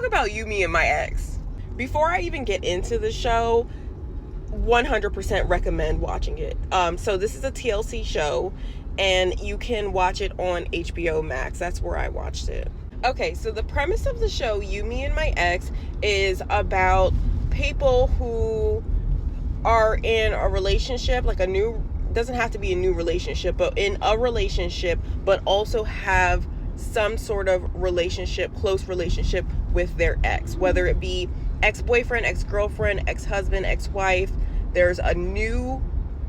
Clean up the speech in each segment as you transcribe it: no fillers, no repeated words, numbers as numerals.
about You, Me, and My Ex. Before I even get into the show, 100% recommend watching it. So this is a TLC show, and you can watch it on HBO Max. That's where I watched it. Okay, so the premise of the show, You, Me, and My Ex, is about people who are in a relationship, like doesn't have to be a new relationship, but in a relationship, but also have some sort of relationship, close relationship with their ex, whether it be ex-boyfriend, ex-girlfriend, ex-husband, ex-wife. There's a new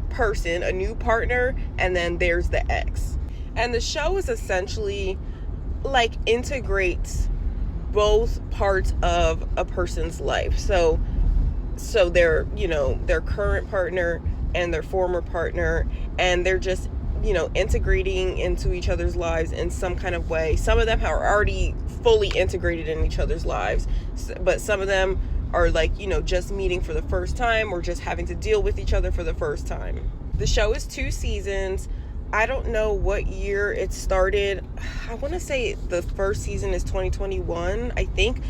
person, a new partner, and then there's the ex. And the show is essentially like integrates both parts of a person's life. So their, their current partner and their former partner, and they're just, integrating into each other's lives in some kind of way. Some of them are already fully integrated in each other's lives, but some of them are like, just meeting for the first time or just having to deal with each other for the first time. The show is 2 seasons. I don't know what year it started. I want to say the first season is 2021, I think.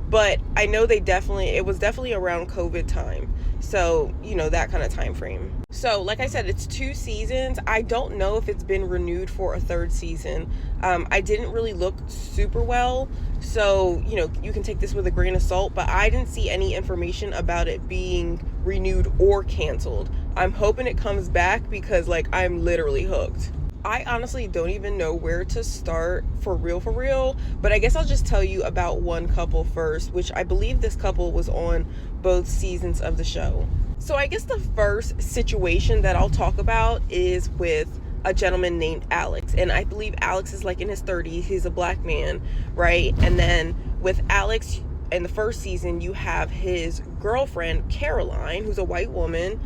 But I know it was definitely around COVID time. So, that kind of time frame. So, like I said, it's 2 seasons. I don't know if it's been renewed for a 3rd season. I didn't really look super well. So, you can take this with a grain of salt. But I didn't see any information about it being renewed or canceled. I'm hoping it comes back because, I'm literally hooked. I honestly don't even know where to start for real, but I guess I'll just tell you about one couple first, which I believe this couple was on both seasons of the show. So I guess the first situation that I'll talk about is with a gentleman named Alex, and I believe Alex is in his 30s. He's a black man, right? And then with Alex in the first season, you have his girlfriend Caroline, who's a white woman,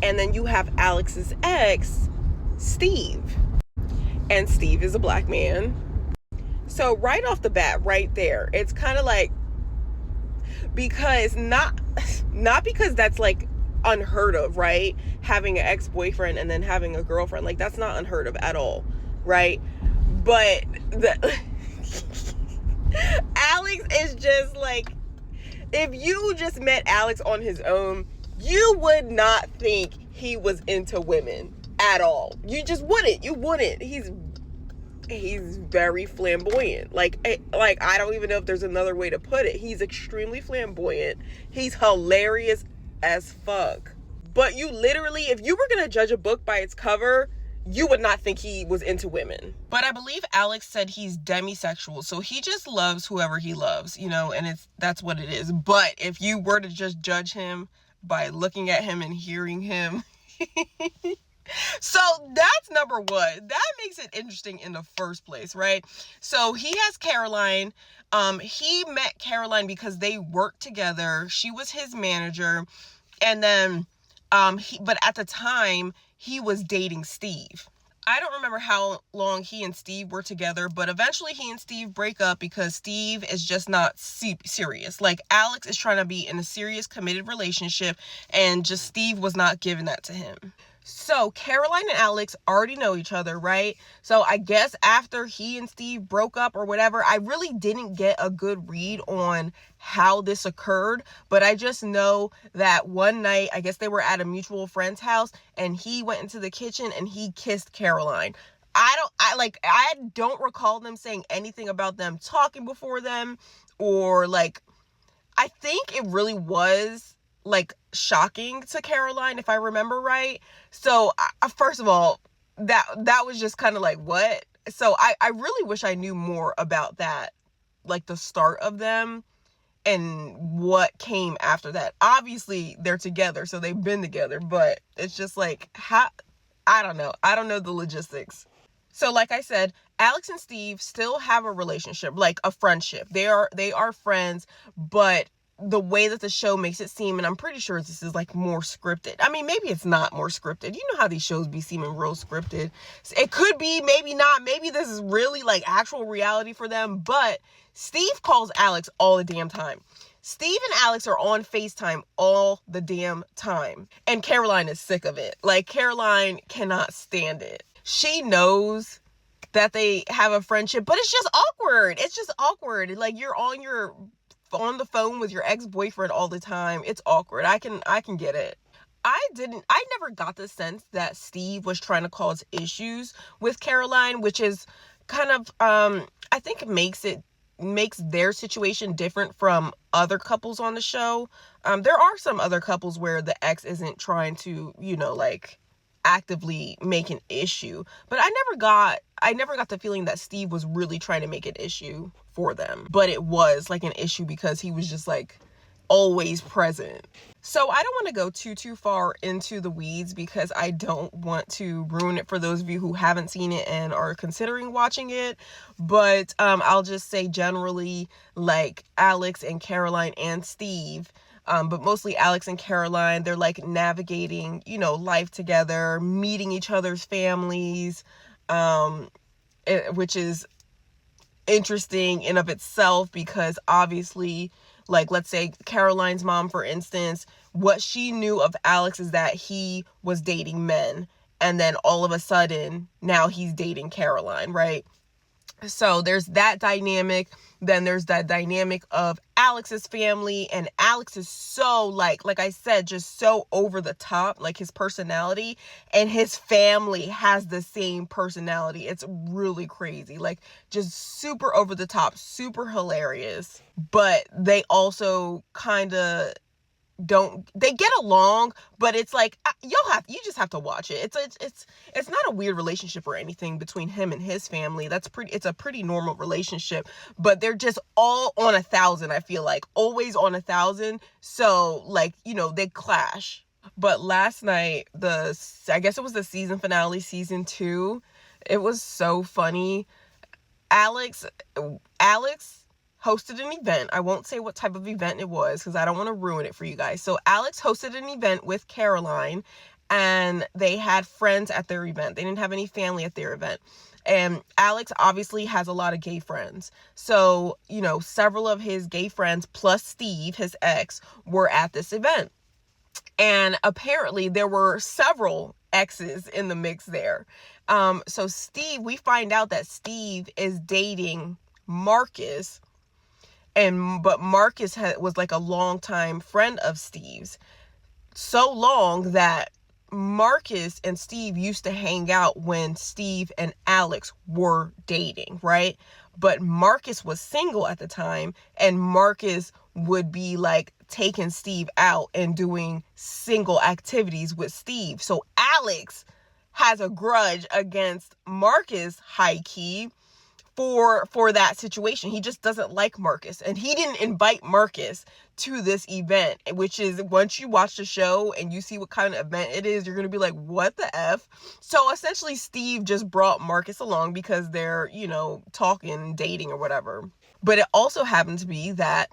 and then you have Alex's ex, Steve. And Steve is a black man. So right off the bat, right there, it's kind of because not because that's unheard of, right? Having an ex-boyfriend and then having a girlfriend, that's not unheard of at all, right? But Alex is just if you just met Alex on his own, you would not think he was into women at all. You just wouldn't. You wouldn't. He's very flamboyant. I don't even know if there's another way to put it. He's extremely flamboyant. He's hilarious as fuck. But you literally, if you were gonna judge a book by its cover, you would not think he was into women. But I believe Alex said he's demisexual, so he just loves whoever he loves, and that's what it is. But if you were to just judge him by looking at him and hearing him, so that's number one. That makes it interesting in the first place, right? So he has Caroline. He met Caroline because they worked together. She was his manager. And then, but at the time, he was dating Steve. I don't remember how long he and Steve were together, but eventually he and Steve break up because Steve is just not serious. Alex is trying to be in a serious, committed relationship, and just Steve was not giving that to him. So Caroline and Alex already know each other, right? So I guess after he and Steve broke up or whatever, I really didn't get a good read on how this occurred, but I just know that one night, I guess they were at a mutual friend's house, and he went into the kitchen and he kissed Caroline. I don't recall them saying anything about them talking before them, or I think it really was shocking to Caroline, if I remember right. So first of all, that was just kind of what? So I really wish I knew more about that, the start of them and what came after that. Obviously they're together, so they've been together, but it's just how, I don't know the logistics. So like I said, Alex and Steve still have a relationship, a friendship. They are friends, but the way that the show makes it seem, and I'm pretty sure this is more scripted. I mean, maybe it's not more scripted. You know how these shows be seeming real scripted. It could be, maybe not. Maybe this is really actual reality for them. But Steve calls Alex all the damn time. Steve and Alex are on FaceTime all the damn time. And Caroline is sick of it. Caroline cannot stand it. She knows that they have a friendship, but it's just awkward. You're on your on the phone with your ex-boyfriend all the time, it's awkward. I can get it. I never got the sense that Steve was trying to cause issues with Caroline, which is kind of, I think makes their situation different from other couples on the show. There are some other couples where the ex isn't trying to, like, actively make an issue, but I never got the feeling that Steve was really trying to make an issue for them, but it was like an issue because he was just like always present. So I don't want to go too far into the weeds because I don't want to ruin it for those of you who haven't seen it and are considering watching it. But I'll just say generally, like, Alex and Caroline and Steve, but mostly Alex and Caroline, they're like navigating, life together, meeting each other's families, which is interesting in of itself because obviously, like, let's say Caroline's mom, for instance, what she knew of Alex is that he was dating men, and then all of a sudden now he's dating Caroline, right? So there's that dynamic. Then there's that dynamic of Alex's family, and Alex is so like I said, just so over the top, like his personality, and his family has the same personality. It's really crazy, like just super over the top, super hilarious. But they also kind of they get along, but it's like you just have to watch it. It's not a weird relationship or anything between him and his family. It's a pretty normal relationship, but they're just all on 1,000. I feel like always on 1,000. So like, they clash. But last night, I guess it was the season finale, season 2. It was so funny. Alex hosted an event. I won't say what type of event it was because I don't want to ruin it for you guys. So Alex hosted an event with Caroline, and they had friends at their event. They didn't have any family at their event. And Alex obviously has a lot of gay friends. So, several of his gay friends plus Steve, his ex, were at this event. And apparently there were several exes in the mix there. So we find out that Steve is dating Marcus. But Marcus was like a longtime friend of Steve's, so long that Marcus and Steve used to hang out when Steve and Alex were dating, right? But Marcus was single at the time, and Marcus would be like taking Steve out and doing single activities with Steve. So Alex has a grudge against Marcus, high key, for that situation. He just doesn't like Marcus, and he didn't invite Marcus to this event, which is, once you watch the show and you see what kind of event it is, you're gonna be like, what the F? So essentially Steve just brought Marcus along because they're, talking, dating or whatever. But it also happened to be that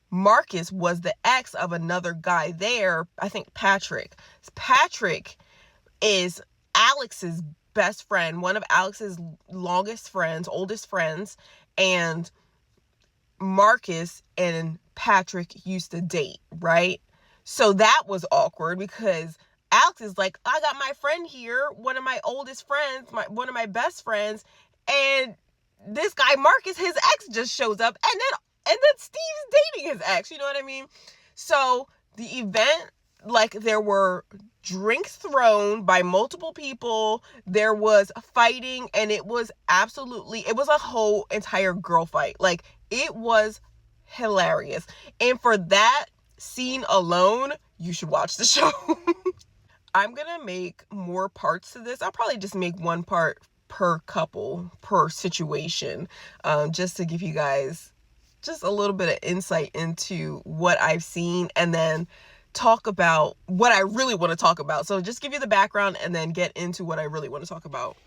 Marcus was the ex of another guy there, I think Patrick. Patrick is Alex's best friend, one of Alex's oldest friends, and Marcus and Patrick used to date, right? So that was awkward because Alex is like, I got my friend here, one of my oldest friends, one of my best friends, and this guy Marcus, his ex, just shows up, and then Steve's dating his ex, you know what I mean? So the event, like, there were drinks thrown by multiple people, there was fighting, and it was a whole entire girl fight. Like, it was hilarious. And for that scene alone, you should watch the show. I'm gonna make more parts to this. I'll probably just make one part per couple, per situation, just to give you guys just a little bit of insight into what I've seen, and then talk about what I really want to talk about. So just give you the background and then get into what I really want to talk about.